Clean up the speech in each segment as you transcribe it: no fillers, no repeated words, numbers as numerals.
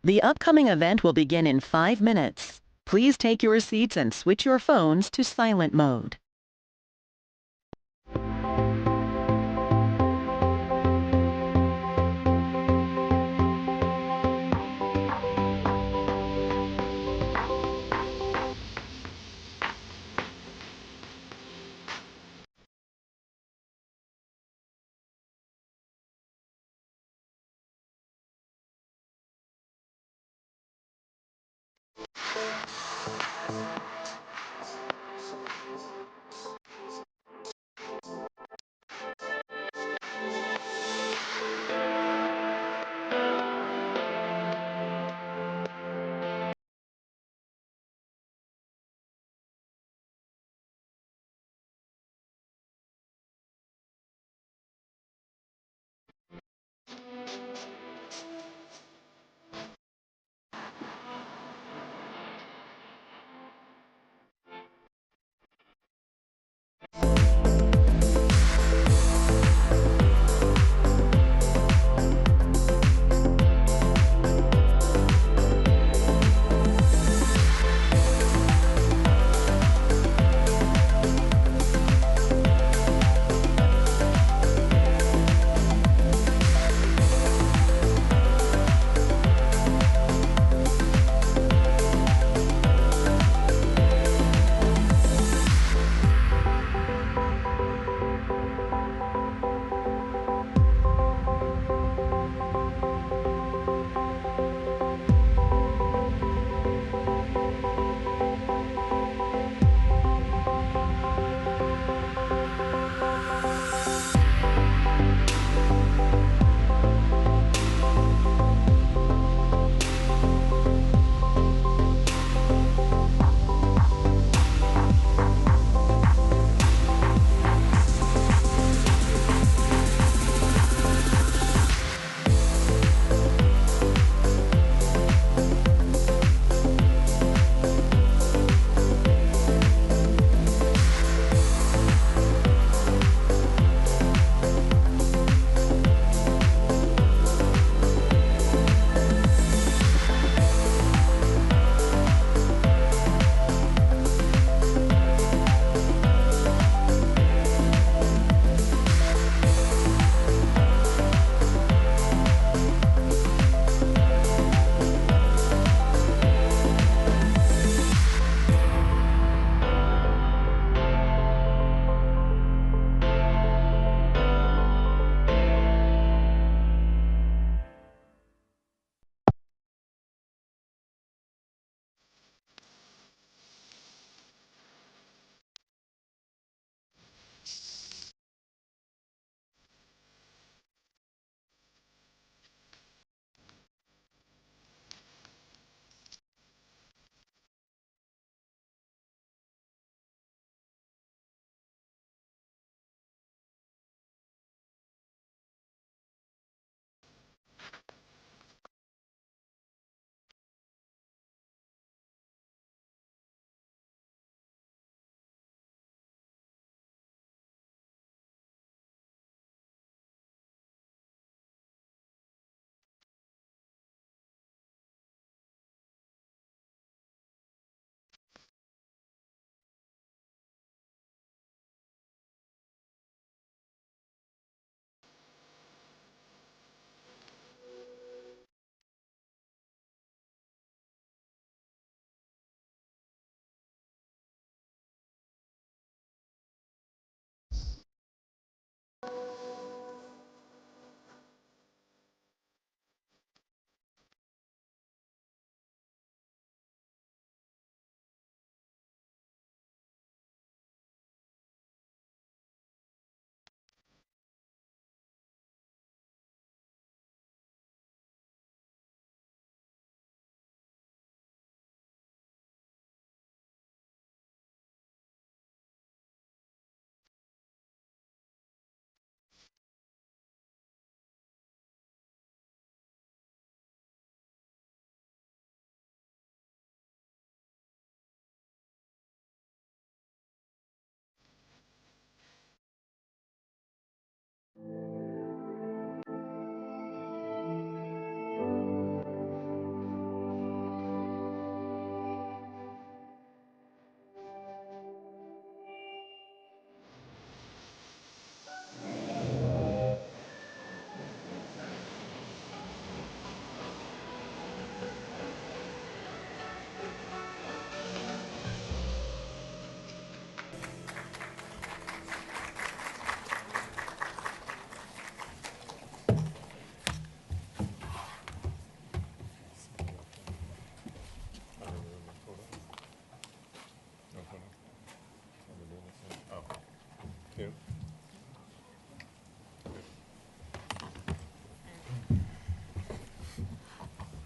The upcoming event will begin in 5 minutes. Please take your seats and switch your phones to silent mode.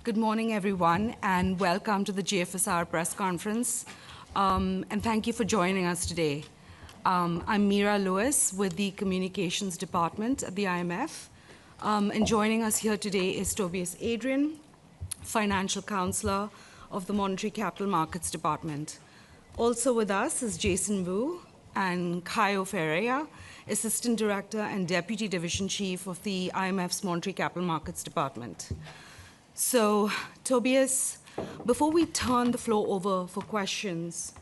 Good morning, everyone, and welcome to the GFSR press conference. And thank you for joining us today. I'm Mira Lewis with the Communications Department at the IMF. And joining us here today is Tobias Adrian, Financial Counselor of the Monetary Capital Markets Department. Also with us is Jason Wu and Caio Ferreira, Assistant Director and Deputy Division Chief of the IMF's Monetary Capital Markets Department. So, Tobias, before we turn the floor over for questions,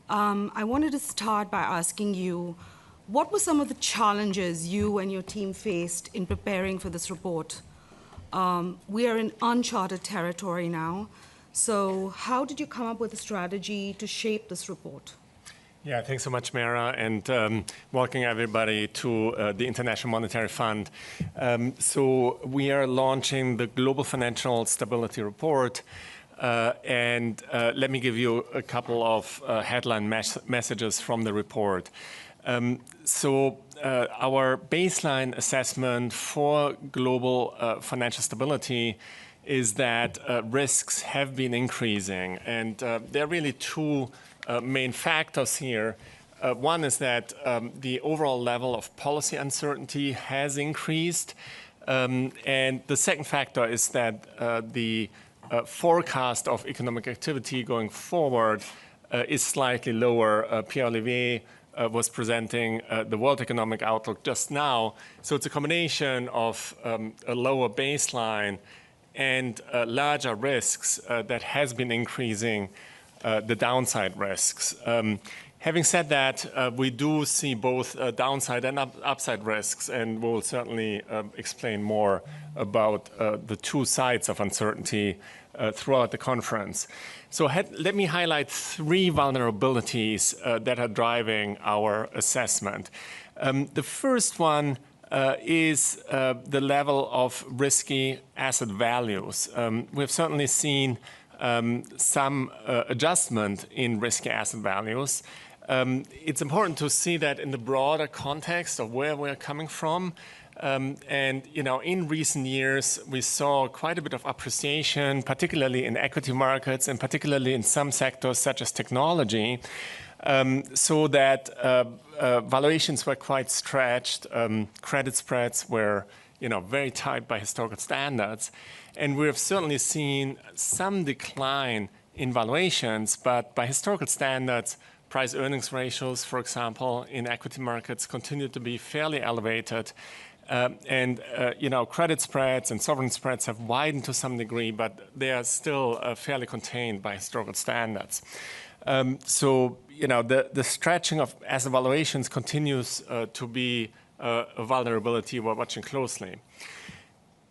I wanted to start by asking you, what were some of the challenges you and your team faced in preparing for this report? We are in uncharted territory now, so how did you come up with a strategy to shape this report? Yeah, thanks so much, Mara, and welcome everybody to the International Monetary Fund. So we are launching the Global Financial Stability Report, and let me give you a couple of headline messages from the report. Our baseline assessment for global financial stability is that risks have been increasing, and there are really two main factors here. One is that the overall level of policy uncertainty has increased. And the second factor is that the forecast of economic activity going forward is slightly lower. Pierre-Olivier was presenting the World Economic Outlook just now. So it's a combination of a lower baseline and larger risks that has been increasing the downside risks. Having said that, we do see both downside and upside risks, and we'll certainly explain more about the two sides of uncertainty throughout the conference. So let me highlight three vulnerabilities that are driving our assessment. The first one is the level of risky asset values. We've certainly seen some adjustment in risky asset values. It's important to see that in the broader context of where we're coming from. And in recent years, we saw quite a bit of appreciation, particularly in equity markets and particularly in some sectors such as technology, so that valuations were quite stretched. Credit spreads were very tight by historical standards. And we have certainly seen some decline in valuations, but by historical standards, price-earnings ratios, for example, in equity markets continue to be fairly elevated. Credit spreads and sovereign spreads have widened to some degree, but they are still fairly contained by historical standards. The stretching of asset valuations continues to be a vulnerability we're watching closely.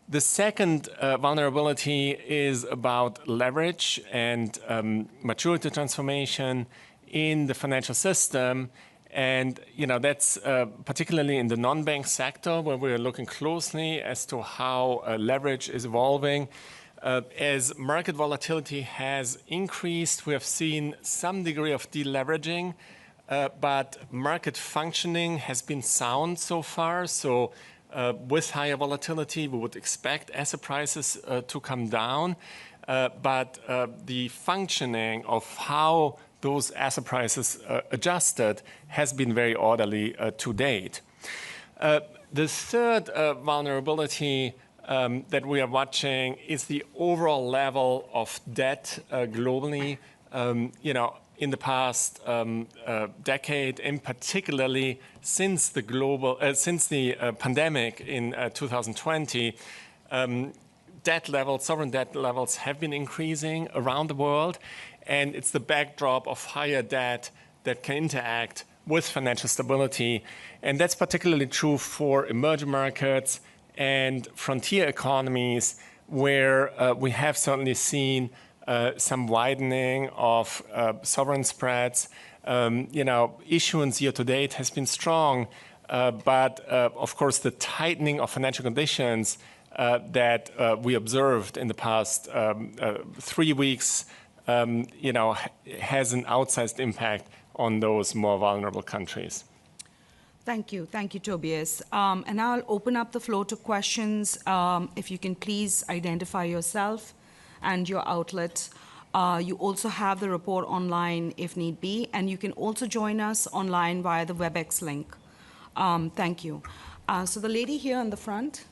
The second vulnerability is about leverage and maturity transformation in the financial system. And that's particularly in the non-bank sector, where we're looking closely as to how leverage is evolving. As market volatility has increased, we have seen some degree of deleveraging, but market functioning has been sound so far. So with higher volatility, we would expect asset prices to come down. But the functioning of how those asset prices adjusted has been very orderly to date. The third vulnerability that we are watching is the overall level of debt globally. In the past decade, and particularly since the pandemic in 2020, sovereign debt levels have been increasing around the world, and it's the backdrop of higher debt that can interact with financial stability. And that's particularly true for emerging markets and frontier economies, where we have certainly seen some widening of sovereign spreads. Issuance year to date has been strong, but of course the tightening of financial conditions that we observed in the past 3 weeks, has an outsized impact on those more vulnerable countries. Thank you, Tobias. And now I'll open up the floor to questions. If you can please identify yourself and your outlet. You also have the report online if need be, and you can also join us online via the WebEx link. Thank you. So the lady here in the front.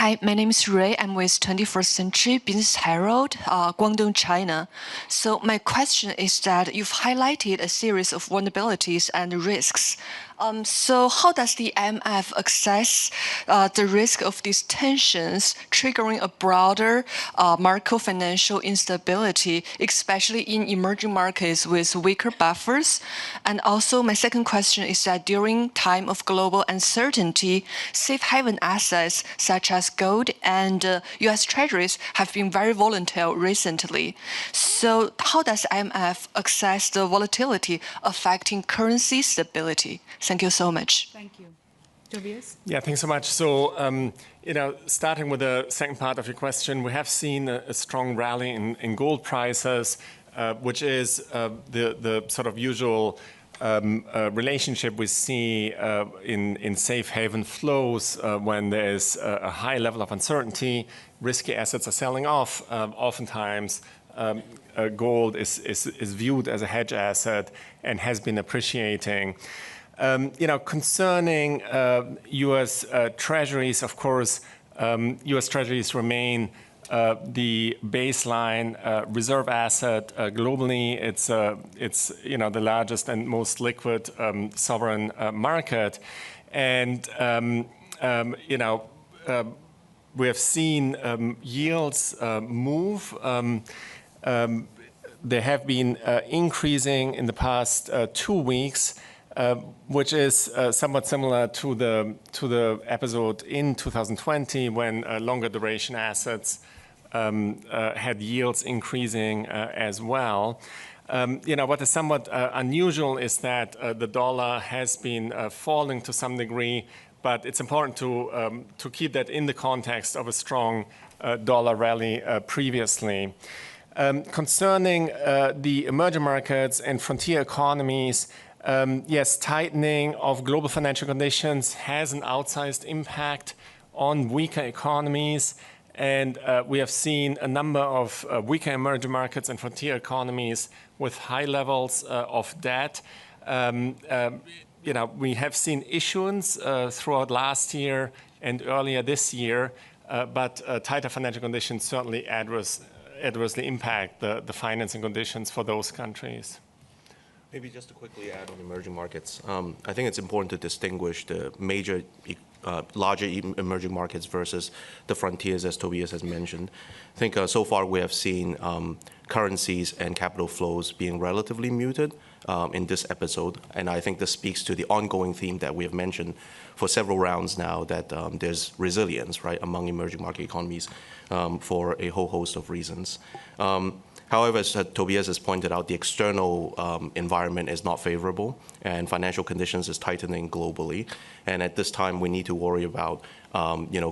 Hi, my name is Ray. I'm with 21st Century Business Herald, Guangdong, China. So my question is that you've highlighted a series of vulnerabilities and risks. So how does the IMF assess the risk of these tensions triggering a broader macro-financial instability, especially in emerging markets with weaker buffers? And also my second question is that during time of global uncertainty, safe haven assets such as gold and US Treasuries have been very volatile recently. So how does IMF assess the volatility affecting currency stability? Thank you so much. Thank you. Tobias? Yeah, thanks so much. So, starting with the second part of your question, we have seen a strong rally in gold prices, which is the sort of usual relationship we see in safe haven flows when there is a high level of uncertainty. Risky assets are selling off. Oftentimes, gold is viewed as a hedge asset and has been appreciating. Concerning U.S. Treasuries, of course, U.S. Treasuries remain the baseline reserve asset globally. It's the largest and most liquid sovereign market, and we have seen yields move. They have been increasing in the past 2 weeks. Which is somewhat similar to the episode in 2020 when longer duration assets had yields increasing as well. What is somewhat unusual is that the dollar has been falling to some degree, but it's important to keep that in the context of a strong dollar rally previously. Concerning the emerging markets and frontier economies, yes, tightening of global financial conditions has an outsized impact on weaker economies, and we have seen a number of weaker emerging markets and frontier economies with high levels of debt. We have seen issuance throughout last year and earlier this year, but tighter financial conditions certainly adversely impact the financing conditions for those countries. Maybe just to quickly add on emerging markets, I think it's important to distinguish the major, larger emerging markets versus the frontiers, as Tobias has mentioned. I think so far we have seen currencies and capital flows being relatively muted in this episode. And I think this speaks to the ongoing theme that we have mentioned for several rounds now, that there's resilience, right, among emerging market economies for a whole host of reasons. However, as Tobias has pointed out, the external environment is not favorable, and financial conditions is tightening globally. And at this time, we need to worry about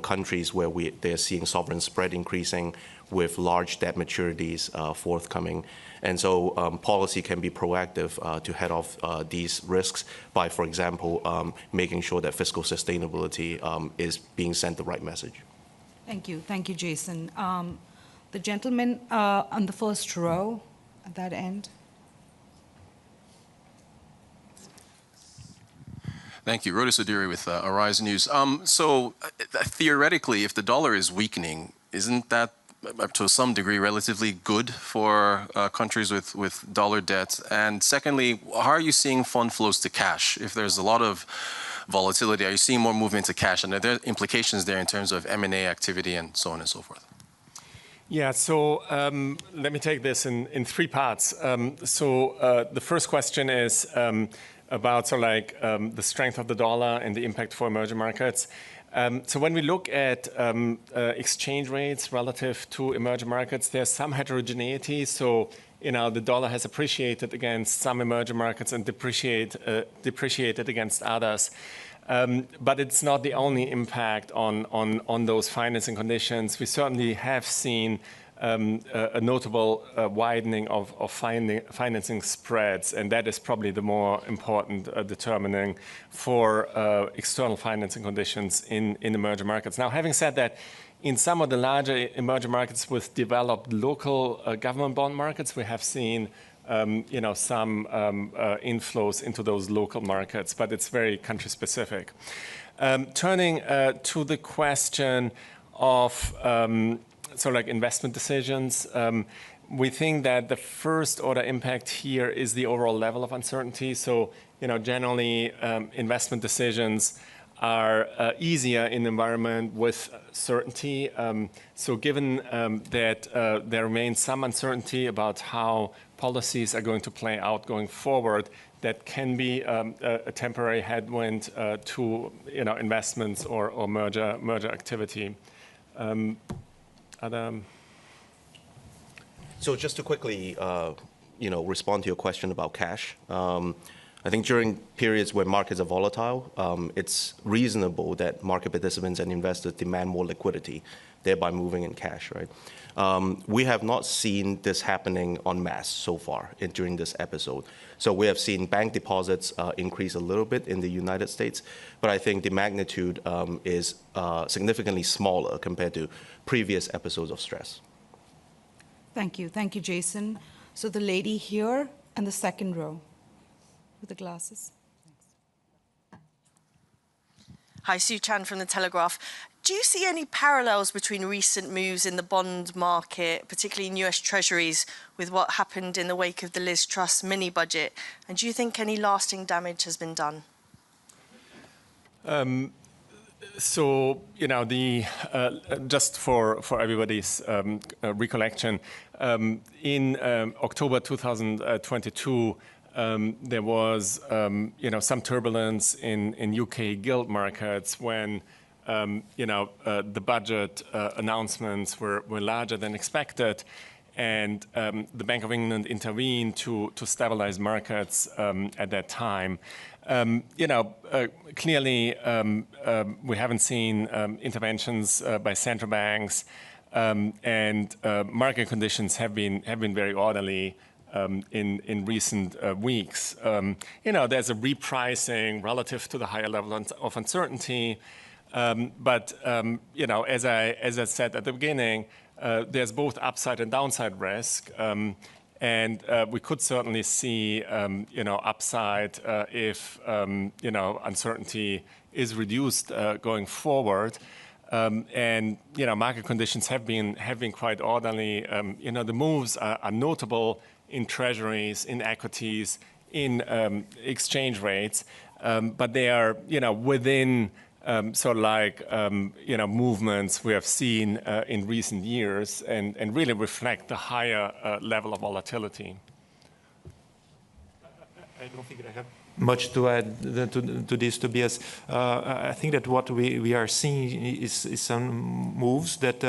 countries where they're seeing sovereign spread increasing with large debt maturities forthcoming. And so policy can be proactive to head off these risks by, for example, making sure that fiscal sustainability is being sent the right message. Thank you. Thank you, Jason. The gentleman on the first row at that end. Thank you. Rhoda Sudiri with Arise News. So theoretically, if the dollar is weakening, isn't that to some degree relatively good for countries with dollar debt? And secondly, how are you seeing fund flows to cash? If there's a lot of volatility, are you seeing more movement to cash? And are there implications there in terms of M&A activity and so on and so forth? Yeah, so let me take this in three parts. The first question is about the strength of the dollar and the impact for emerging markets. So when we look at exchange rates relative to emerging markets, there's some heterogeneity. So the dollar has appreciated against some emerging markets and depreciated against others. But it's not the only impact on those financing conditions. We certainly have seen a notable widening of financing spreads, and that is probably the more important determining for external financing conditions in emerging markets. Now, having said that, in some of the larger emerging markets with developed local government bond markets, we have seen some inflows into those local markets, but it's very country specific. Turning to the question of investment decisions, we think that the first order impact here is the overall level of uncertainty. So, generally investment decisions are easier in an environment with certainty. So given that there remains some uncertainty about how policies are going to play out going forward, that can be a temporary headwind to investments or merger activity. So just to quickly respond to your question about cash. I think during periods when markets are volatile, it's reasonable that market participants and investors demand more liquidity, thereby moving in cash, right? We have not seen this happening en masse so far during this episode. So we have seen bank deposits increase a little bit in the United States, but I think the magnitude is significantly smaller compared to previous episodes of stress. Thank you. Thank you, Jason. So the lady here and the second row with the glasses. Thanks. Hi, Sue Chan from The Telegraph. Do you see any parallels between recent moves in the bond market, particularly in US Treasuries, with what happened in the wake of the Liz Truss mini-budget? And do you think any lasting damage has been done? Just for everybody's recollection, in October 2022, there was some turbulence in UK gilt markets when the budget announcements were larger than expected, and the Bank of England intervened to stabilize markets at that time. Clearly, we haven't seen interventions by central banks, and market conditions have been very orderly in recent weeks. There's a repricing relative to the higher level of uncertainty, but as I said at the beginning, there's both upside and downside risk. And we could certainly see, upside if, uncertainty is reduced going forward. And market conditions have been quite orderly. The moves are notable in treasuries, in equities, in exchange rates, but they are, within movements we have seen in recent years and really reflect the higher level of volatility. I don't think I have much to add to this, Tobias. I think that what we are seeing is some moves that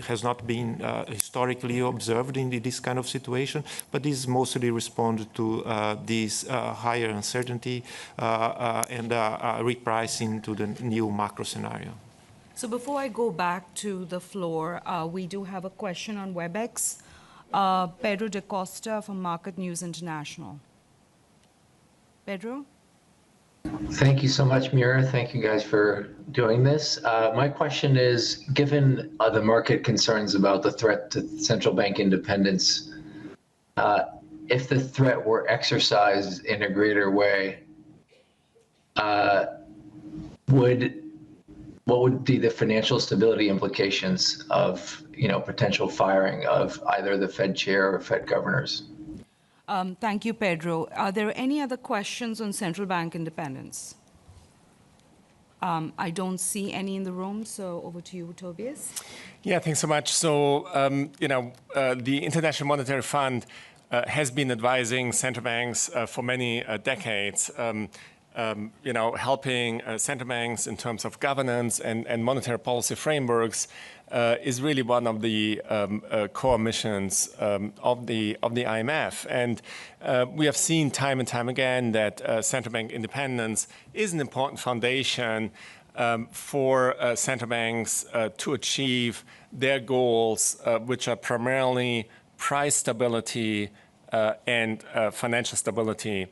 has not been historically observed in this kind of situation, but this mostly respond to this higher uncertainty and repricing to the new macro scenario. So before I go back to the floor, we do have a question on WebEx. Pedro da Costa from Market News International. Pedro? Thank you so much, Mira. Thank you guys for doing this. My question is, given the market concerns about the threat to central bank independence, if the threat were exercised in a greater way, what would be the financial stability implications of potential firing of either the Fed chair or Fed governors? Thank you, Pedro. Are there any other questions on central bank independence? I don't see any in the room, so over to you, Tobias. Yeah, thanks so much. So, the International Monetary Fund has been advising central banks for many decades, helping central banks in terms of governance and monetary policy frameworks is really one of the core missions of the IMF. And we have seen time and time again that central bank independence is an important foundation for central banks to achieve their goals, which are primarily price stability and financial stability.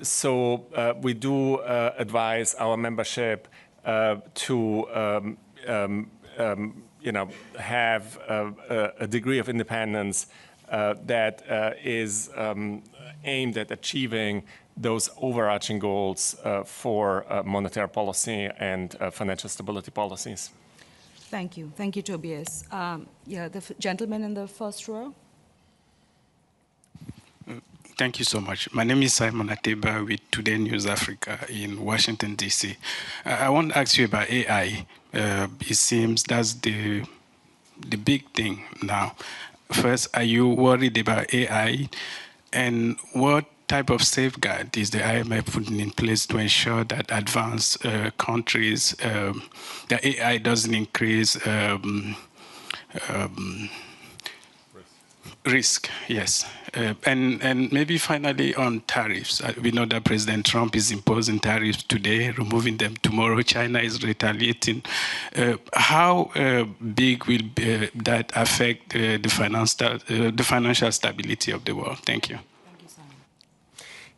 So we do advise our membership to have a degree of independence that is aimed at achieving those overarching goals for monetary policy and financial stability policies. Thank you. Thank you, Tobias. The gentleman in the first row. Thank you so much. My name is Simon Ateba with Today News Africa in Washington, D.C. I want to ask you about AI. It seems that's the big thing now. First, are you worried about AI? And what type of safeguard is the IMF putting in place to ensure that advanced countries, that AI doesn't increase risk, yes. And maybe finally on tariffs. We know that President Trump is imposing tariffs today, removing them tomorrow. China is retaliating. How big will that affect the financial stability of the world? Thank you.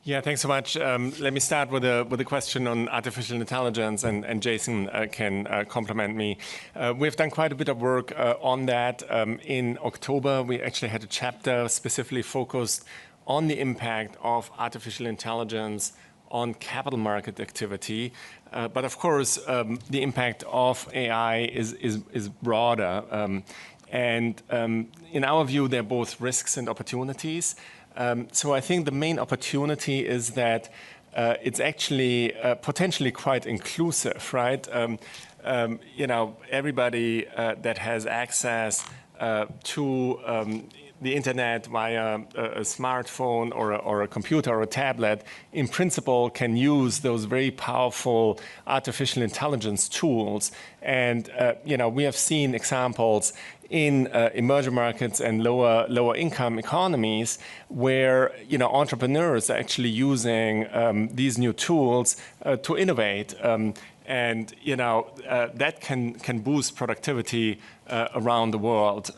Yeah, thanks so much. Let me start with a question on artificial intelligence, and Jason can complement me. We've done quite a bit of work on that. In October, we actually had a chapter specifically focused on the impact of artificial intelligence on capital market activity. But of course, the impact of AI is broader. And in our view, they're both risks and opportunities. So I think the main opportunity is that it's actually potentially quite inclusive, right? Everybody that has access to the internet via a smartphone or a computer or a tablet, in principle, can use those very powerful artificial intelligence tools. And we have seen examples in emerging markets and lower income economies where entrepreneurs are actually using these new tools to innovate, and that can boost productivity around the world.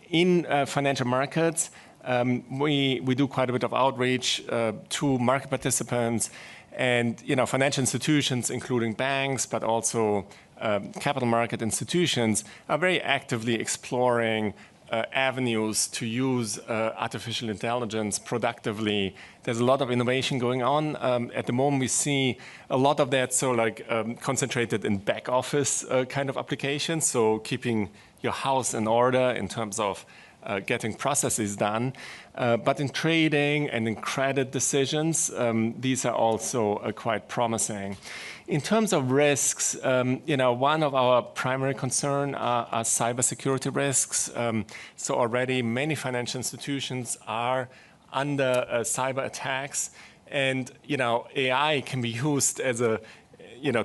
In financial markets, we do quite a bit of outreach to market participants and financial institutions, including banks, but also capital market institutions, are very actively exploring avenues to use artificial intelligence productively. There's a lot of innovation going on. At the moment, we see a lot of that concentrated in back office kind of applications, so keeping your house in order in terms of getting processes done. But in trading and in credit decisions, these are also quite promising. In terms of risks, one of our primary concern are cybersecurity risks. So already many financial institutions are under cyber attacks. And AI can be used as a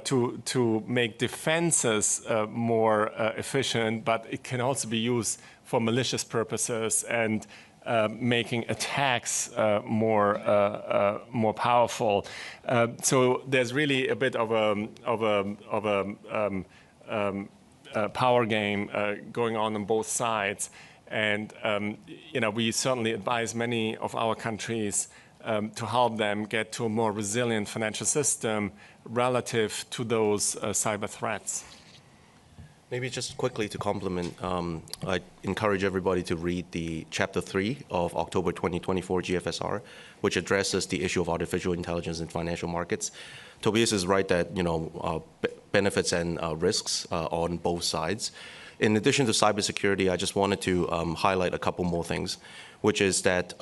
to make defenses more efficient, but it can also be used for malicious purposes and making attacks more powerful. So there's really a bit of a power game going on both sides, and we certainly advise many of our countries to help them get to a more resilient financial system relative to those cyber threats. Maybe just quickly to complement, I encourage everybody to read the Chapter 3 of October 2024 GFSR, which addresses the issue of artificial intelligence in financial markets. Tobias is right that benefits and risks on both sides. In addition to cybersecurity, I just wanted to highlight a couple more things, which is that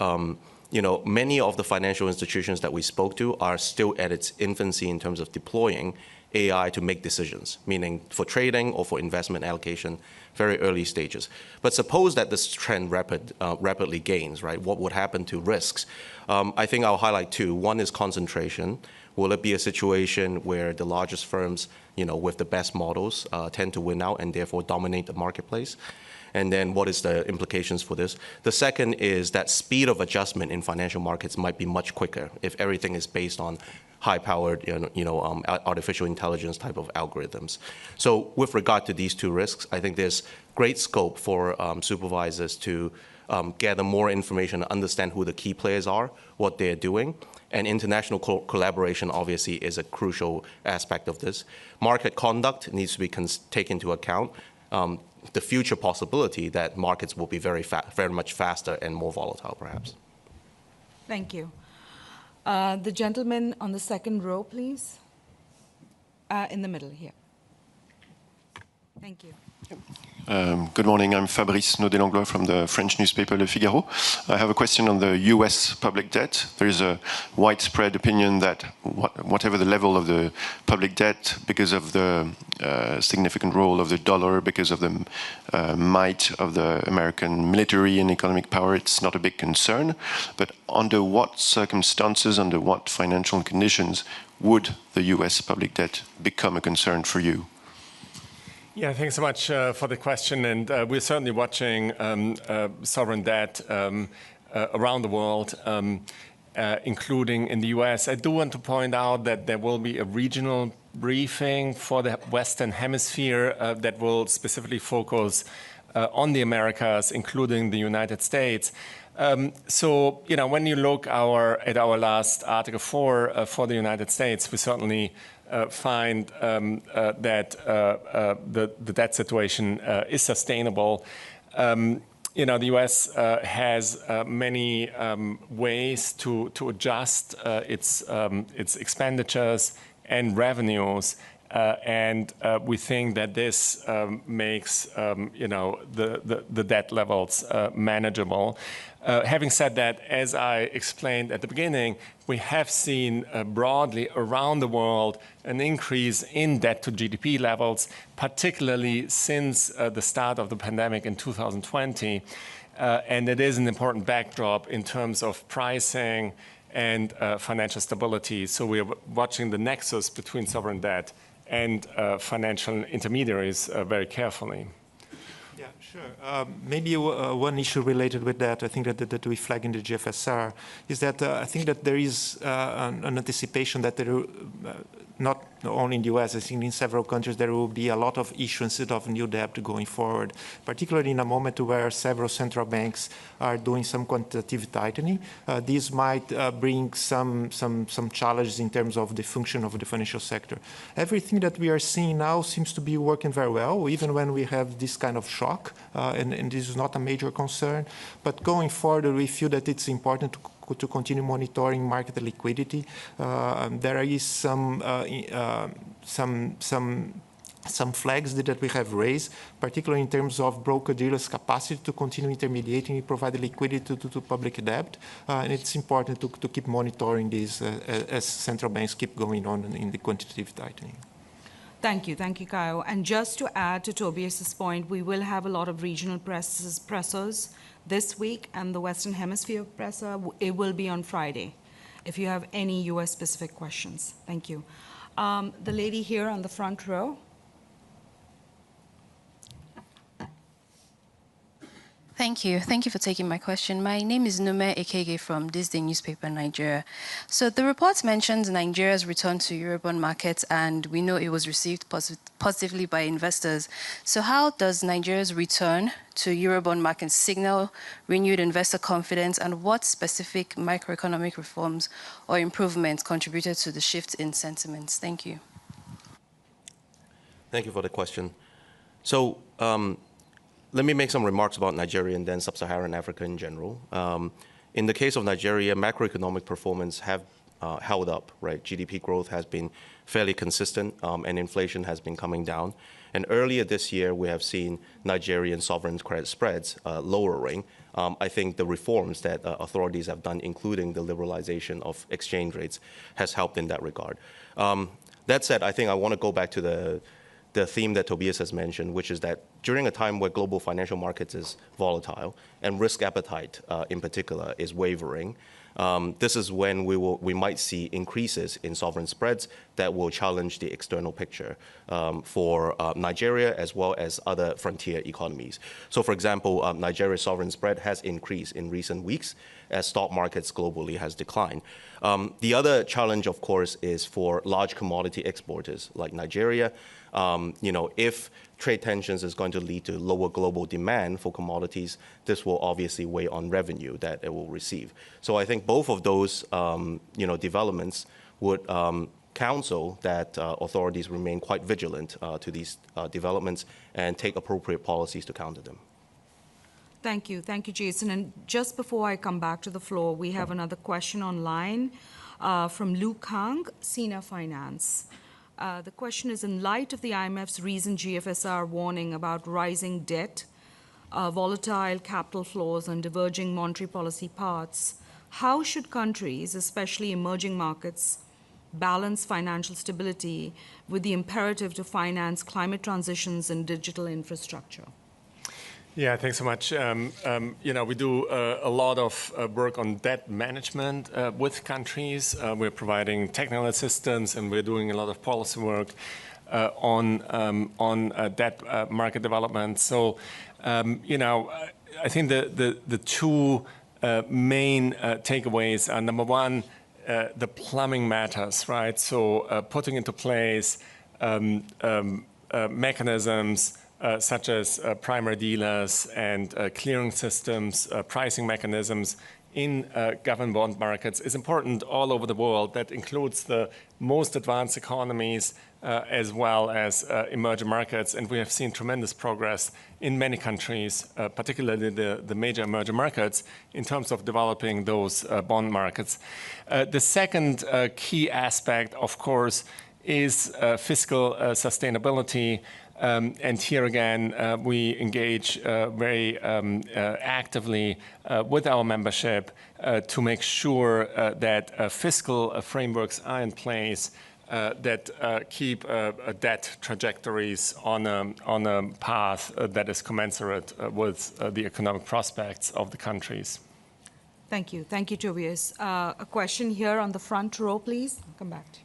many of the financial institutions that we spoke to are still at its infancy in terms of deploying AI to make decisions, meaning for trading or for investment allocation, very early stages. But suppose that this trend rapidly gains, right? What would happen to risks? I think I'll highlight two. One is concentration. Will it be a situation where the largest firms, with the best models tend to win out and therefore dominate the marketplace? And then what is the implications for this? The second is that speed of adjustment in financial markets might be much quicker if everything is based on high-powered, artificial intelligence type of algorithms. So with regard to these two risks, I think there's great scope for supervisors to gather more information, understand who the key players are, what they're doing. And international collaboration obviously is a crucial aspect of this. Market conduct needs to be taken into account. The future possibility that markets will be very much faster and more volatile, perhaps. Thank you. The gentleman on the second row, please. In the middle here. Thank you. Good morning, I'm Fabrice Naudet-Langlois from the French newspaper Le Figaro. I have a question on the US public debt. There is a widespread opinion that whatever the level of the public debt, because of the significant role of the dollar, because of the might of the American military and economic power, it's not a big concern. But under what circumstances, under what financial conditions would the US public debt become a concern for you? Yeah, thanks so much for the question. And we're certainly watching sovereign debt around the world, including in the US. I do want to point out that there will be a regional briefing for the Western Hemisphere that will specifically focus on the Americas, including the United States. So, when you look at our last Article 4 for the United States, we certainly find that the debt situation is sustainable. The U.S. has many ways to adjust its expenditures and revenues, and we think that this makes the debt levels manageable. Having said that, as I explained at the beginning, we have seen broadly around the world an increase in debt to GDP levels, particularly since the start of the pandemic in 2020. And it is an important backdrop in terms of pricing and financial stability. So we're watching the nexus between sovereign debt and financial intermediaries very carefully. Yeah, sure. Maybe one issue related with that, I think that we flag in the GFSR, is that I think that there is an anticipation that there not only in the US, I think in several countries there will be a lot of issuance of new debt going forward, particularly in a moment where several central banks are doing some quantitative tightening. This might bring some challenges in terms of the function of the financial sector. Everything that we are seeing now seems to be working very well, even when we have this kind of shock, and this is not a major concern. But going forward, we feel that it's important to continue monitoring market liquidity. There is some flags that we have raised, particularly in terms of broker-dealers' capacity to continue intermediating and provide liquidity to public debt. And it's important to keep monitoring this as central banks keep going on in the quantitative tightening. Thank you, Kaio. And just to add to Tobias's point, we will have a lot of regional pressers this week, and the Western Hemisphere presser, it will be on Friday, if you have any US-specific questions. Thank you. The lady here on the front row. Thank you. Thank you for taking my question. My name is Nume Ekege from This Day newspaper, Nigeria. So the report mentions Nigeria's return to Eurobond markets, and we know it was received positively by investors. So how does Nigeria's return to Eurobond markets signal renewed investor confidence, and what specific microeconomic reforms or improvements contributed to the shift in sentiments? Thank you. Thank you for the question. So, let me make some remarks about Nigeria and then sub-Saharan Africa in general. In the case of Nigeria, macroeconomic performance have held up, right? GDP growth has been fairly consistent, and inflation has been coming down. And earlier this year, we have seen Nigerian sovereign credit spreads lowering. I think the reforms that authorities have done, including the liberalization of exchange rates, has helped in that regard. That said, I think I want to go back to the theme that Tobias has mentioned, which is that during a time where global financial markets is volatile and risk appetite in particular is wavering, this is when we might see increases in sovereign spreads that will challenge the external picture for Nigeria as well as other frontier economies. So for example, Nigeria's sovereign spread has increased in recent weeks as stock markets globally has declined. The other challenge, of course, is for large commodity exporters like Nigeria. If trade tensions is going to lead to lower global demand for commodities, this will obviously weigh on revenue that it will receive. So I think both of those, developments would counsel that authorities remain quite vigilant to these developments and take appropriate policies to counter them. Thank you, Jason. And just before I come back to the floor, we have another question online from Lu Kang, Sina Finance. The question is, in light of the IMF's recent GFSR warning about rising debt, volatile capital flows, and diverging monetary policy paths, how should countries, especially emerging markets, balance financial stability with the imperative to finance climate transitions and digital infrastructure? Yeah, thanks so much. We do a lot of work on debt management with countries. We're providing technical assistance, and we're doing a lot of policy work on debt market development. So, I think the two main takeaways are, number one, the plumbing matters, right? So, putting into place mechanisms such as primary dealers and clearing systems, pricing mechanisms in government bond markets is important all over the world. That includes the most advanced economies as well as emerging markets. And we have seen tremendous progress in many countries, particularly the major emerging markets, in terms of developing those bond markets. The second key aspect, of course, is fiscal sustainability. And here again, we engage very actively with our membership to make sure that fiscal frameworks are in place that keep debt trajectories on a path that is commensurate with the economic prospects of the countries. Thank you, Tobias. A question here on the front row, please. I'll come back to you.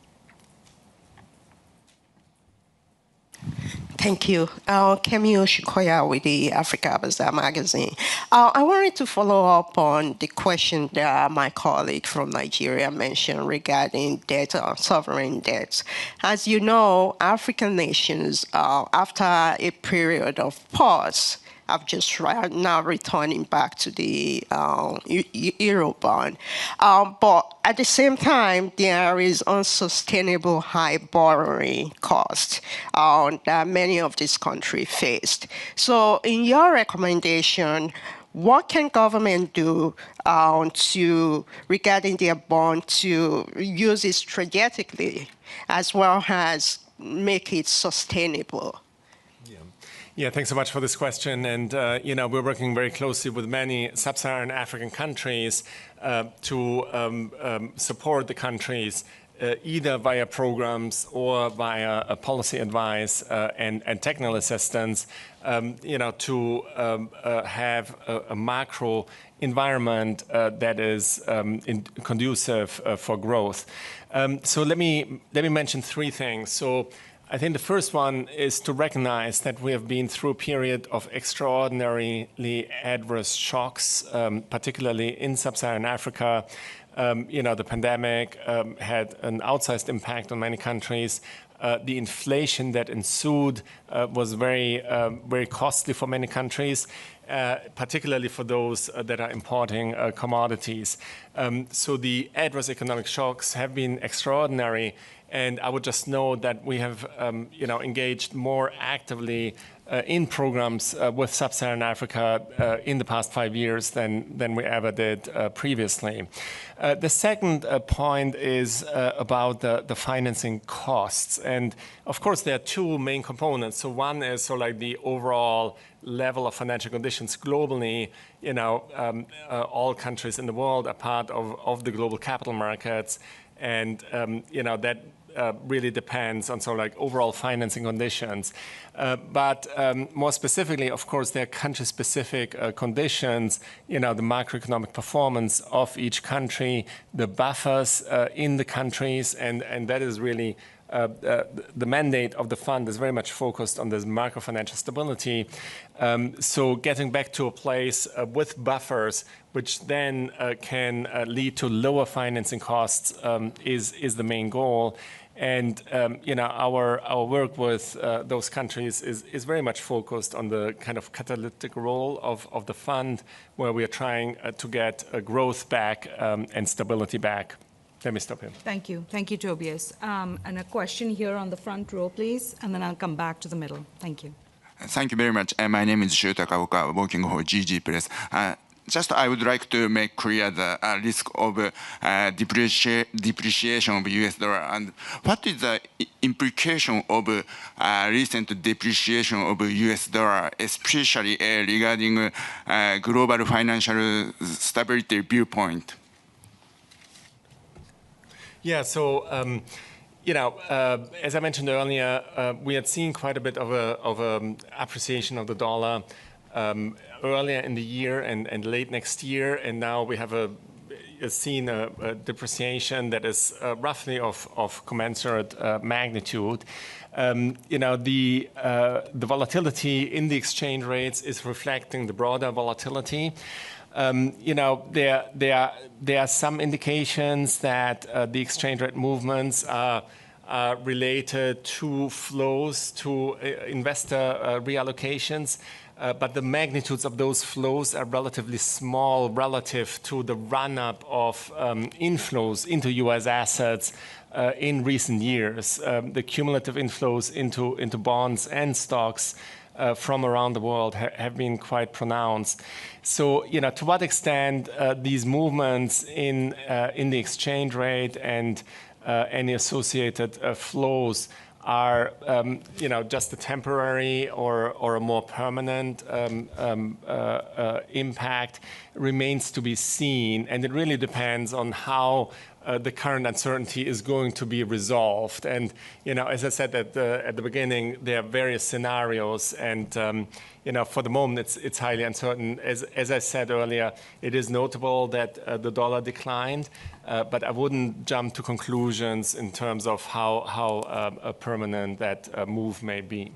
Thank you. Kemi Oshikoya with the Africa Bazaar magazine. I wanted to follow up on the question that my colleague from Nigeria mentioned regarding debt, sovereign debt. As you know, African nations, after a period of pause, have just now returning back to the Eurobond. But at the same time, there is unsustainable high borrowing cost that many of these countries faced. So in your recommendation, what can government do regarding their bond to use it strategically as well as make it sustainable? Yeah, thanks so much for this question. And, we're working very closely with many sub-Saharan African countries to support the countries either via programs or via policy advice and technical assistance, to have a macro environment that is conducive for growth. So let me mention three things. So I think the first one is to recognize that we have been through a period of extraordinarily adverse shocks, particularly in sub-Saharan Africa. The pandemic had an outsized impact on many countries. The inflation that ensued was very costly for many countries, particularly for those that are importing commodities. So the adverse economic shocks have been extraordinary. And I would just note that we have, engaged more actively in programs with sub-Saharan Africa in the past 5 years than we ever did previously. The second point is about the financing costs. And of course, there are two main components. So one is the overall level of financial conditions globally. All countries in the world are part of the global capital markets. And, that really depends on overall financing conditions. But more specifically, of course, there are country-specific conditions, the macroeconomic performance of each country, the buffers in the countries, and that is really the mandate of the fund is very much focused on this macro financial stability. So getting back to a place with buffers, which then can lead to lower financing costs, is the main goal. And our work with those countries is very much focused on the kind of catalytic role of the fund, where we are trying to get growth back and stability back. Let me stop here. Thank you. Thank you, Tobias. And a question here on the front row, please, and then I'll come back to the middle. Thank you. Thank you very much. My name is Shuta Kaoka, working for GG Press. Just I would like to make clear the risk of depreciation of US dollar, and what is the implication of recent depreciation of US dollar, especially regarding global financial stability viewpoint? Yeah, so as I mentioned earlier, we had seen quite a bit of appreciation of the dollar earlier in the year and late next year, and now we have seen a depreciation that is roughly of commensurate magnitude. The volatility in the exchange rates is reflecting the broader volatility. There are some indications that the exchange rate movements are related to flows, to investor reallocations, but the magnitudes of those flows are relatively small relative to the run-up of inflows into U.S. assets in recent years. The cumulative inflows into bonds and stocks from around the world have been quite pronounced. So, to what extent these movements in the exchange rate and any associated flows are, just a temporary or a more permanent impact remains to be seen, and it really depends on how the current uncertainty is going to be resolved. And as I said at the beginning, there are various scenarios, and for the moment it's highly uncertain. As I said earlier, it is notable that the dollar declined, but I wouldn't jump to conclusions in terms of how permanent that move may be.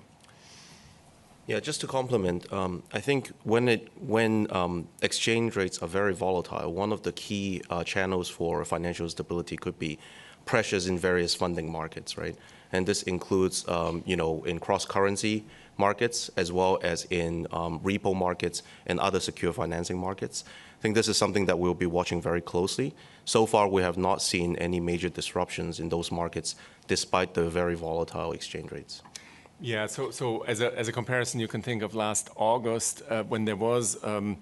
Yeah, just to complement, I think when exchange rates are very volatile, one of the key channels for financial stability could be pressures in various funding markets, right? And this includes, in cross-currency markets as well as in repo markets and other secure financing markets. I think this is something that we'll be watching very closely. So far, we have not seen any major disruptions in those markets, despite the very volatile exchange rates. Yeah, so as a comparison, you can think of last August when there was, a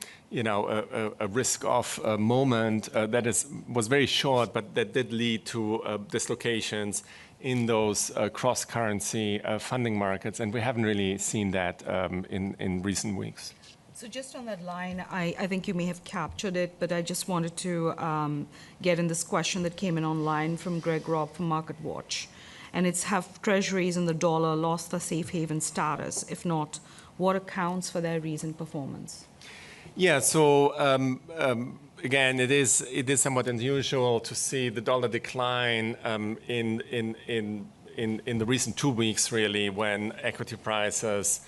risk-off moment that was very short, but that did lead to dislocations in those cross-currency funding markets, and we haven't really seen that in recent weeks. So just on that line, I think you may have captured it, but I just wanted to get in this question that came in online from Greg Robb from MarketWatch. And it's, have treasuries and the dollar lost their safe haven status? If not, what accounts for their recent performance? Yeah, so again, it is somewhat unusual to see the dollar decline in the recent 2 weeks, really, when equity prices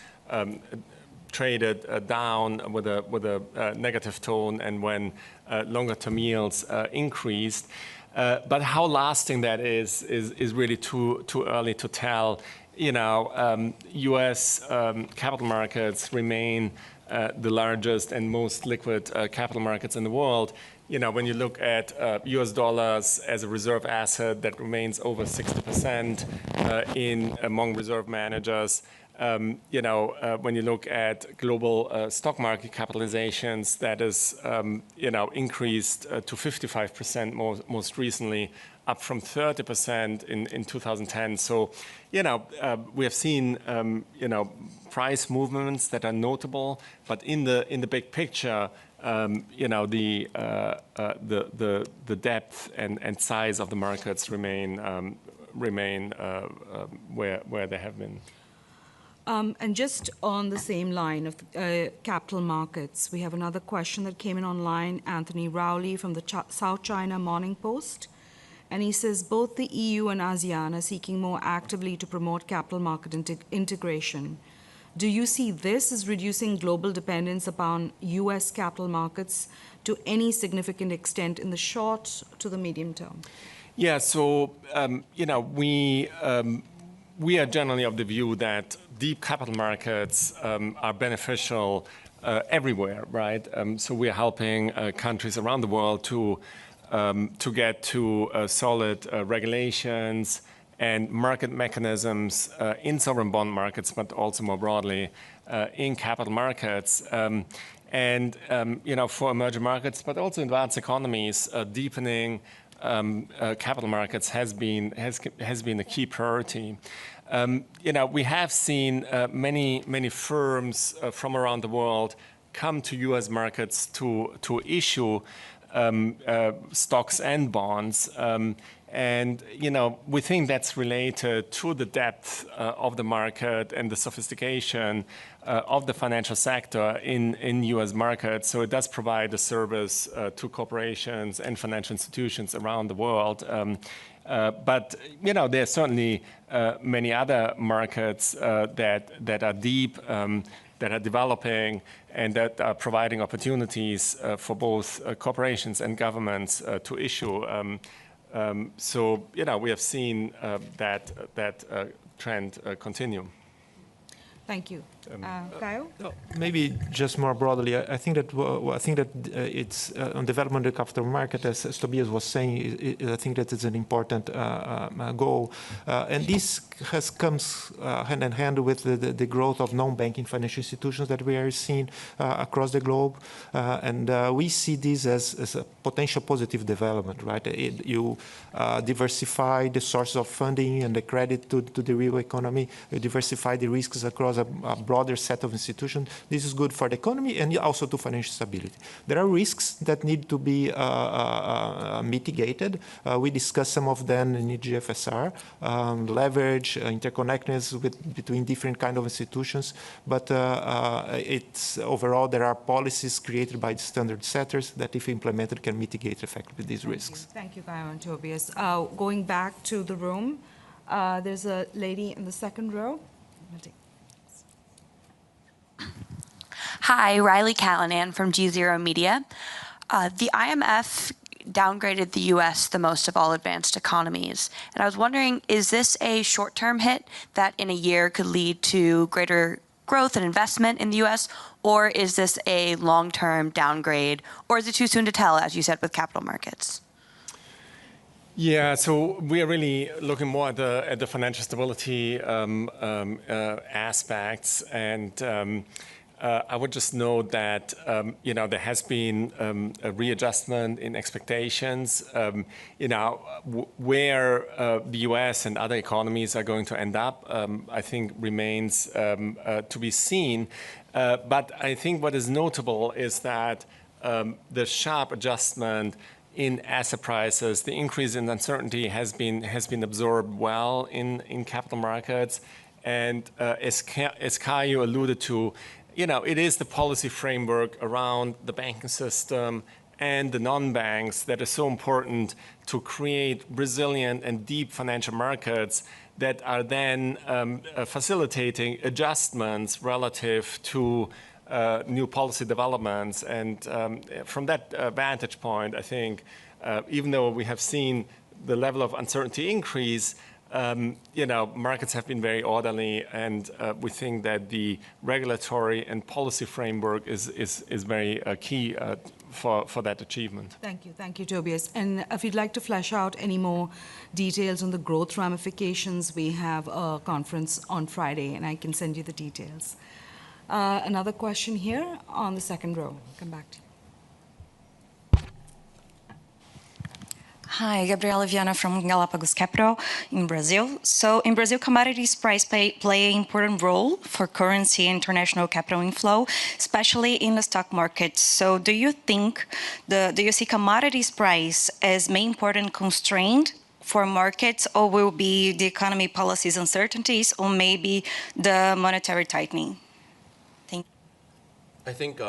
traded down with a negative tone, and when longer-term yields increased. But how lasting that is really too early to tell. You know, U.S. capital markets remain the largest and most liquid capital markets in the world. You know, when you look at U.S. dollars as a reserve asset, that remains over 60% among reserve managers. You know, when you look at global stock market capitalizations, that is, you know, increased to 55% most recently, up from 30% in 2010. So, you know, we have seen, you know, price movements that are notable, but in the big picture, you know, the depth and size of the markets remain where they have been. And just on the same line of capital markets, we have another question that came in online, Anthony Rowley from the South China Morning Post. And he says, both the EU and ASEAN are seeking more actively to promote capital market integration. Do you see this as reducing global dependence upon US capital markets to any significant extent in the short to the medium term? Yeah, so, you know, we are generally of the view that deep capital markets are beneficial everywhere, right? So we are helping countries around the world to get to solid regulations and market mechanisms in sovereign bond markets, but also more broadly in capital markets. And you know, for emerging markets, but also advanced economies, deepening capital markets has been a key priority. You know, we have seen many firms from around the world come to U.S. markets to issue stocks and bonds. And, you know, we think that's related to the depth of the market and the sophistication of the financial sector in U.S. markets. So it does provide a service to corporations and financial institutions around the world. But, you know, there are certainly many other markets that are deep, that are developing, and that are providing opportunities for both corporations and governments to issue. So, you know, we have seen that trend continue. Thank you. Kyle? Maybe just more broadly, I think that it's on development of the capital market, as Tobias was saying. I think that it's an important goal, and this comes hand in hand with the growth of non-banking financial institutions that we are seeing across the globe, and we see this as a potential positive development, right? You diversify the source of funding and the credit to the real economy. You diversify the risks across a broader set of institutions. This is good for the economy and also to financial stability. There are risks that need to be mitigated. We discussed some of them in the GFSR, leverage, interconnectedness between different kinds of institutions. But it's overall, there are policies created by the standard setters that, if implemented, can mitigate effectively these risks. Thank you, Kyle and Tobias. Going back to the room, there's a lady in the second row. Hi, Riley Callanan from G0 Media. The IMF downgraded the U.S. the most of all advanced economies. And I was wondering, is this a short-term hit that in a year could lead to greater growth and investment in the U.S., or is this a long-term downgrade, or is it too soon to tell, as you said, with capital markets? Yeah, so we are really looking more at the financial stability aspects, and I would just note that there has been a readjustment in expectations. Where the U.S. and other economies are going to end up, I think remains to be seen. But I think what is notable is that the sharp adjustment in asset prices, the increase in uncertainty has been absorbed well in capital markets. And as Kayo alluded to, it is the policy framework around the banking system and the non-banks that is so important to create resilient and deep financial markets that are then facilitating adjustments relative to new policy developments. And from that vantage point, I think, even though we have seen the level of uncertainty increase, markets have been very orderly, and we think that the regulatory and policy framework is very key for that achievement. Thank you, Tobias. And if you'd like to flesh out any more details on the growth ramifications, we have a conference on Friday, and I can send you the details. Another question here on the second row. I'll come back to you. Hi, Gabriela Viana from Galapagos Capital in Brazil. So in Brazil, commodities price play an important role for currency and international capital inflow, especially in the stock market. So do you see commodities price as main important constraint for markets, or will be the economy policies uncertainties, or maybe the monetary tightening? Thank you. I think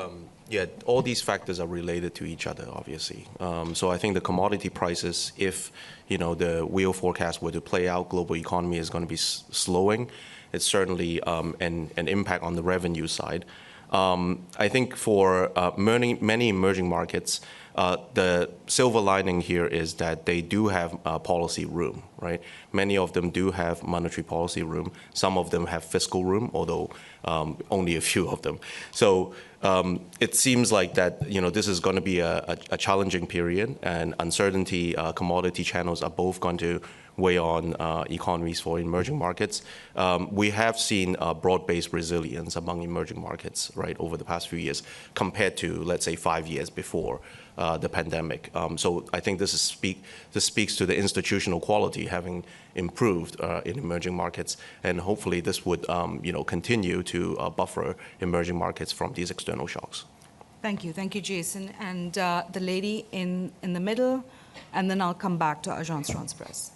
all these factors are related to each other, obviously. So I think the commodity prices, if the wheel forecast were to play out, global economy is going to be slowing. It's certainly an impact on the revenue side. I think for many emerging markets, the silver lining here is that they do have policy room, right? Many of them do have monetary policy room. Some of them have fiscal room, although only a few of them. So it seems like that this is going to be a challenging period, and uncertainty, commodity channels are both going to weigh on economies for emerging markets. We have seen broad-based resilience among emerging markets, right, over the past few years compared to, let's say, 5 years before the pandemic. So I think this speaks to the institutional quality having improved in emerging markets, and hopefully this would continue to buffer emerging markets from these external shocks. Thank you, Jason. And the lady in the middle, and then I'll come back to Agence France-Presse.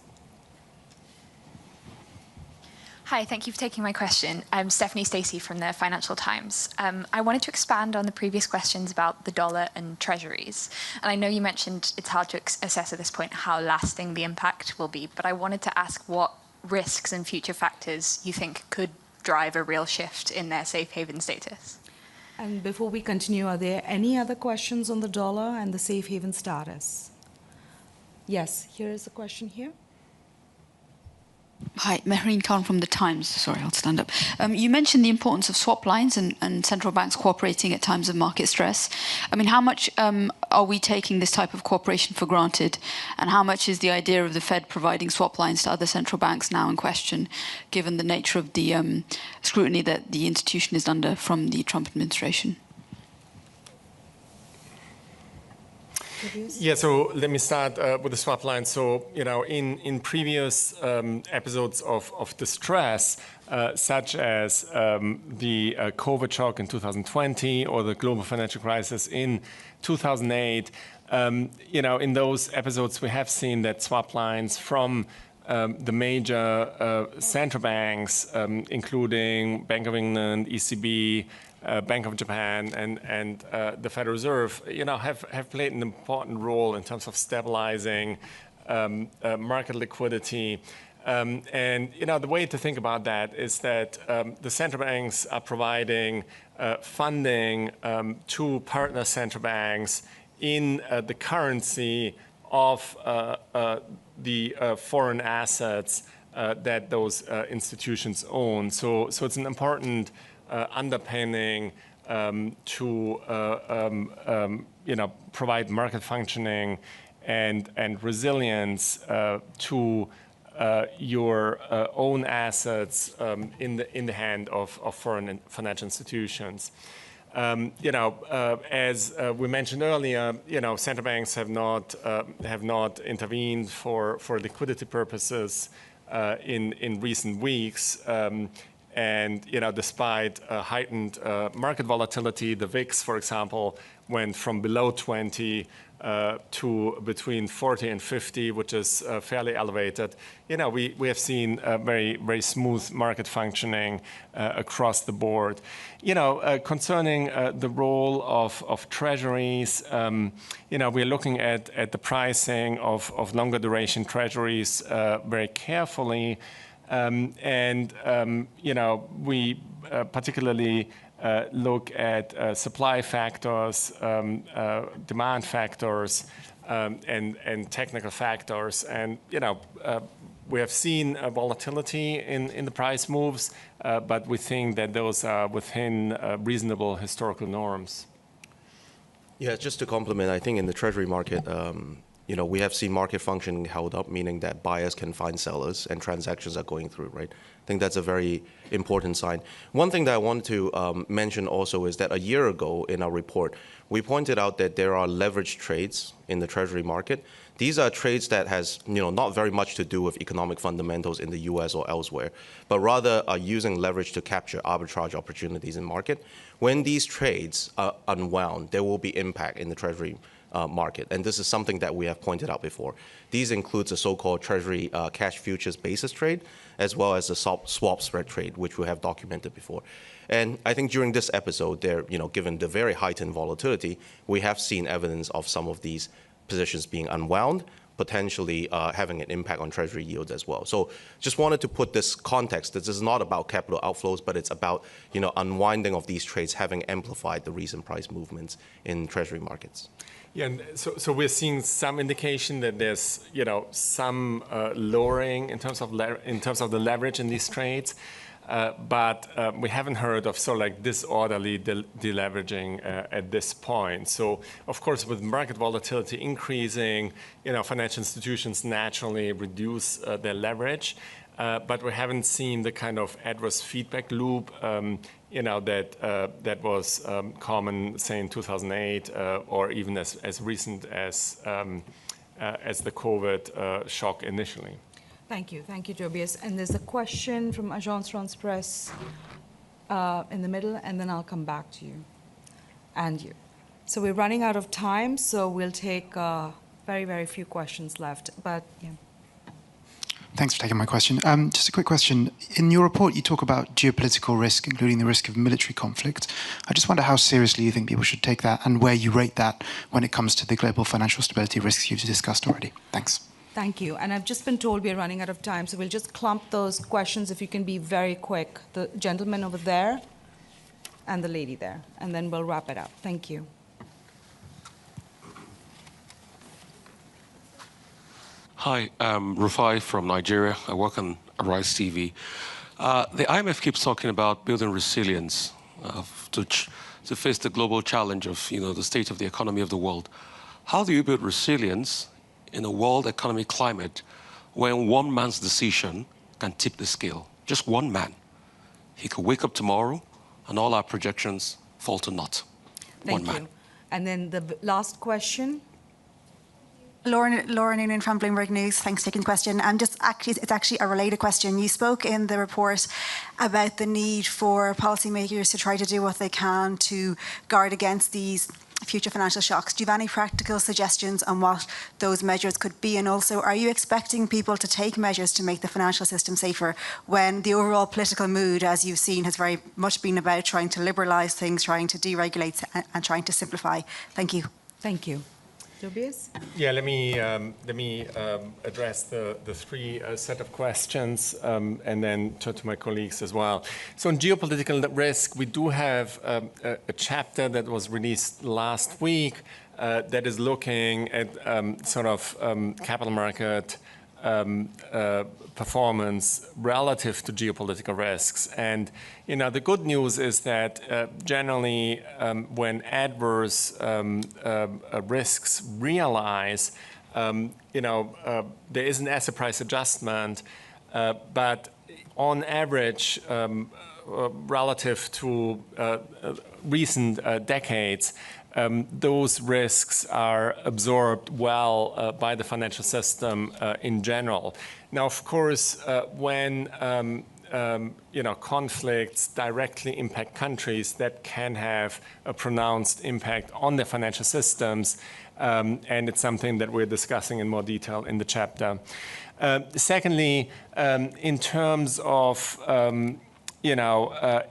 Hi, thank you for taking my question. I'm Stephanie Stacey from the Financial Times. I wanted to expand on the previous questions about the dollar and treasuries. And I know you mentioned it's hard to assess at this point how lasting the impact will be, but I wanted to ask what risks and future factors you think could drive a real shift in their safe haven status. And before we continue, are there any other questions on the dollar and the safe haven status? Yes, here is a question here. Hi, Mehreen Khan from The Times. Sorry, I'll stand up. You mentioned the importance of swap lines and central banks cooperating at times of market stress. I mean, how much are we taking this type of cooperation for granted? And how much is the idea of the Fed providing swap lines to other central banks now in question, given the nature of the scrutiny that the institution is under from the Trump administration? Yeah, so let me start with the swap line. So, in previous episodes of distress, such as the COVID shock in 2020 or the global financial crisis in 2008, in those episodes we have seen that swap lines from the major central banks, including Bank of England, ECB, Bank of Japan, and the Federal Reserve, have played an important role in terms of stabilizing market liquidity. And the way to think about that is that the central banks are providing funding to partner central banks in the currency of the foreign assets that those institutions own. So it's an important underpinning to provide market functioning and resilience to your own assets in the hand of foreign financial institutions. As we mentioned earlier, central banks have not intervened for liquidity purposes in recent weeks. And despite heightened market volatility, the VIX, for example, went from below 20 to between 40 and 50, which is fairly elevated. We have seen very, very smooth market functioning across the board. Concerning the role of treasuries, we're looking at the pricing of longer duration treasuries very carefully. We particularly look at supply factors, demand factors, and technical factors. And we have seen volatility in the price moves, but we think that those are within reasonable historical norms. Yeah, just to complement, I think in the treasury market, we have seen market functioning held up, meaning that buyers can find sellers and transactions are going through, right? I think that's a very important sign. One thing that I want to mention also is that a year ago in our report, we pointed out that there are leveraged trades in the treasury market. These are trades that has not very much to do with economic fundamentals in the US or elsewhere, but rather are using leverage to capture arbitrage opportunities in market. When these trades are unwound, there will be impact in the treasury market. And this is something that we have pointed out before. These includes a so-called treasury cash futures basis trade, as well as the swap spread trade, which we have documented before. And I think during this episode, given the very heightened volatility, we have seen evidence of some of these positions being unwound, potentially having an impact on treasury yields as well. So just wanted to put this context. This is not about capital outflows, but it's about unwinding of these trades having amplified the recent price movements in treasury markets. Yeah, and so we're seeing some indication that there's some lowering in terms of the leverage in these trades, but we haven't heard of sort of like disorderly deleveraging at this point. So of course, with market volatility increasing, financial institutions naturally reduce their leverage, but we haven't seen the kind of adverse feedback loop that was common, say, in 2008, or even as recent as the COVID shock initially. Thank you, Tobias. And there's a question from Agence France-Presse in the middle, and then I'll come back to you and you. So we're running out of time, so we'll take very, very few questions left. But yeah. Thanks for taking my question. Just a quick question. In your report, you talk about geopolitical risk, including the risk of military conflict. I just wonder how seriously you think people should take that and where you rate that when it comes to the global financial stability risks you've discussed already. Thanks. Thank you. And I've just been told we're running out of time, so we'll just clump those questions if you can be very quick. The gentleman over there and the lady there, and then we'll wrap it up. Thank you. Hi, I'm Rufai from Nigeria. I work on Arise TV. The IMF keeps talking about building resilience to face the global challenge of the state of the economy of the world. How do you build resilience in a world economy climate when one man's decision can tip the scale? Just one man. He could wake up tomorrow and all our projections fall to naught. Thank you. And then the last question. Lauren Noonan from Bloomberg News. Thanks for taking the question. It's actually a related question. You spoke in the report about the need for policymakers to try to do what they can to guard against these future financial shocks. Do you have any practical suggestions on what those measures could be? And also, are you expecting people to take measures to make the financial system safer when the overall political mood, as you've seen, has very much been about trying to liberalise things, trying to deregulate and trying to simplify? Thank you. Thank you. Tobias? Yeah, let me address the three set of questions and then turn to my colleagues as well. So in geopolitical risk, we do have a chapter that was released last week that is looking at capital market performance relative to geopolitical risks. And the good news is that generally when adverse risks realize, there is an asset price adjustment, but on average, relative to recent decades, those risks are absorbed well by the financial system in general. Now, of course, when conflicts directly impact countries, that can have a pronounced impact on their financial systems, and it's something that we're discussing in more detail in the chapter. Secondly, in terms of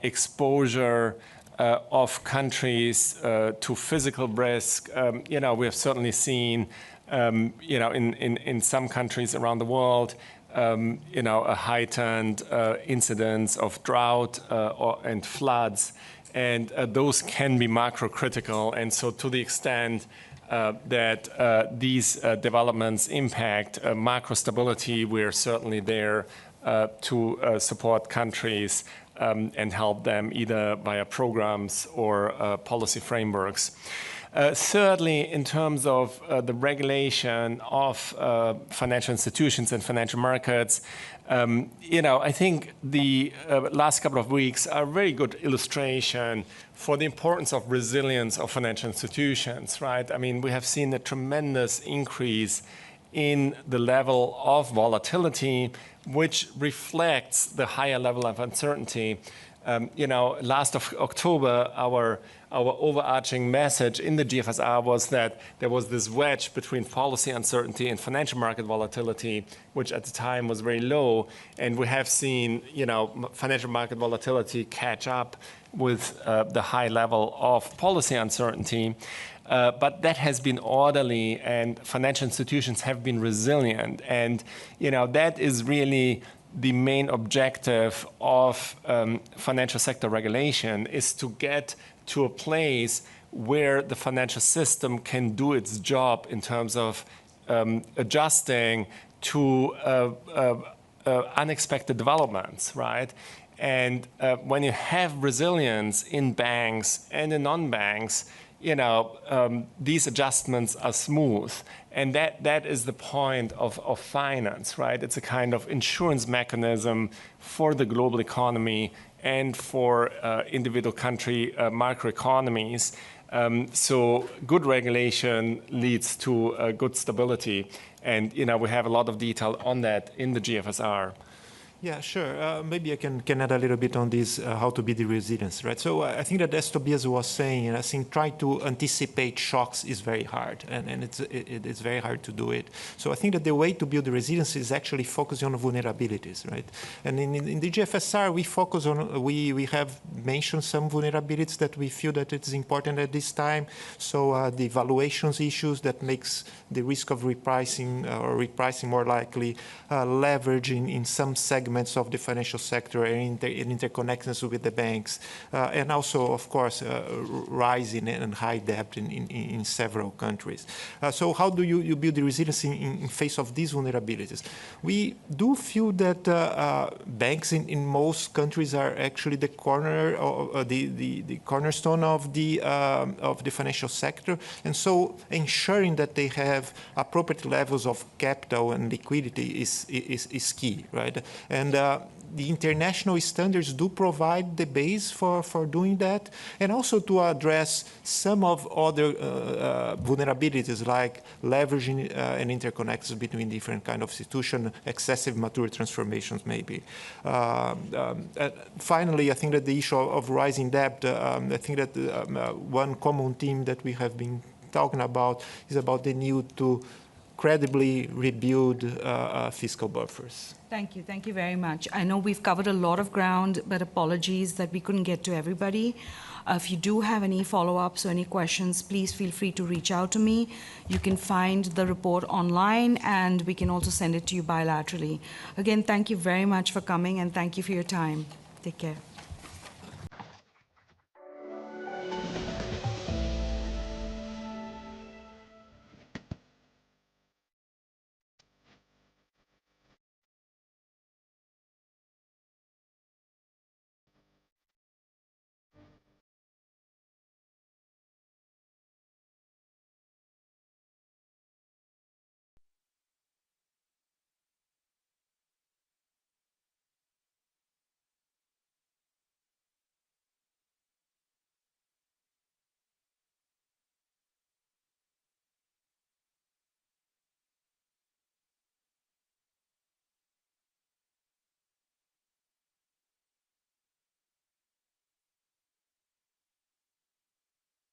exposure of countries to physical risk, we have certainly seen, in some countries around the world, a heightened incidence of drought and floods, and those can be macro-critical. And so, to the extent that these developments impact macro stability, we're certainly there to support countries and help them either via programs or policy frameworks. Thirdly, in terms of the regulation of financial institutions and financial markets, I think the last couple of weeks are a very good illustration for the importance of resilience of financial institutions, right? I mean, we have seen a tremendous increase in the level of volatility, which reflects the higher level of uncertainty. Last of October, our overarching message in the GFSR was that there was this wedge between policy uncertainty and financial market volatility, which at the time was very low. And we have seen, financial market volatility catch up with the high level of policy uncertainty. But that has been orderly, and financial institutions have been resilient. And, that is really the main objective of financial sector regulation, is to get to a place where the financial system can do its job in terms of adjusting to unexpected developments, right? And when you have resilience in banks and in non-banks, these adjustments are smooth. And that is the point of finance, right? It's a kind of insurance mechanism for the global economy and for individual country macroeconomies. So good regulation leads to good stability. And, we have a lot of detail on that in the GFSR. Yeah, sure. Maybe I can add a little bit on this, how to be the resilience, right? So I think that as Tobias was saying, and I think trying to anticipate shocks is very hard, and it's very hard to do it. So I think that the way to build the resilience is actually focusing on vulnerabilities, right? And in the GFSR, we focus on, we have mentioned some vulnerabilities that we feel that it's important at this time. So the valuations issues that makes the risk of repricing or repricing more likely, leverage in some segments of the financial sector and interconnections with the banks, and also, of course, rising and high debt in several countries. So how do you build the resilience in face of these vulnerabilities? We do feel that banks in most countries are actually the cornerstone of the financial sector, and so ensuring that they have appropriate levels of capital and liquidity is key, right? And the international standards do provide the base for doing that, and also to address some of other vulnerabilities like leveraging and interconnections between different kind of institutions, excessive mature transformations maybe. Finally, I think that the issue of rising debt, I think that one common theme that we have been talking about is about the need to credibly rebuild fiscal buffers. Thank you. Thank you very much. I know we've covered a lot of ground, but apologies that we couldn't get to everybody. If you do have any follow-ups or any questions, please feel free to reach out to me. You can find the report online, and we can also send it to you bilaterally. Again, thank you very much for coming, and thank you for your time. Take care.